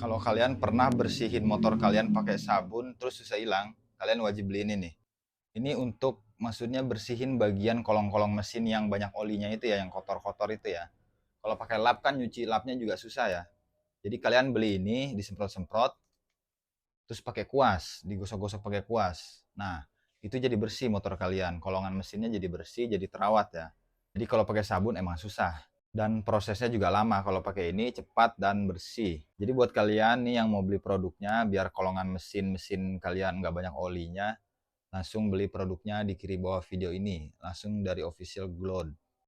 Kalau kalian pernah bersihin motor kalian pakai sabun terus susah hilang, kalian wajib beli ini nih. Ini untuk maksudnya bersihin bagian kolong-kolong mesin yang banyak olinya itu ya, yang kotor-kotor itu ya. Kalau pakai lap kan nyuci lapnya juga susah ya. Jadi kalian beli ini, disemprot-semprot, terus pakai kuas, digosok-gosok pakai kuas. Nah, itu jadi bersih motor kalian. Kolongan mesinnya jadi bersih, jadi terawat ya. Jadi kalau pakai sabun emang susah. Dan prosesnya juga lama. Kalau pakai ini cepat dan bersih. Jadi buat kalian nih yang mau beli produknya, biar kolongan mesin kalian nggak banyak olinya, langsung beli produknya di kiri bawah video ini. Langsung dari official Glode.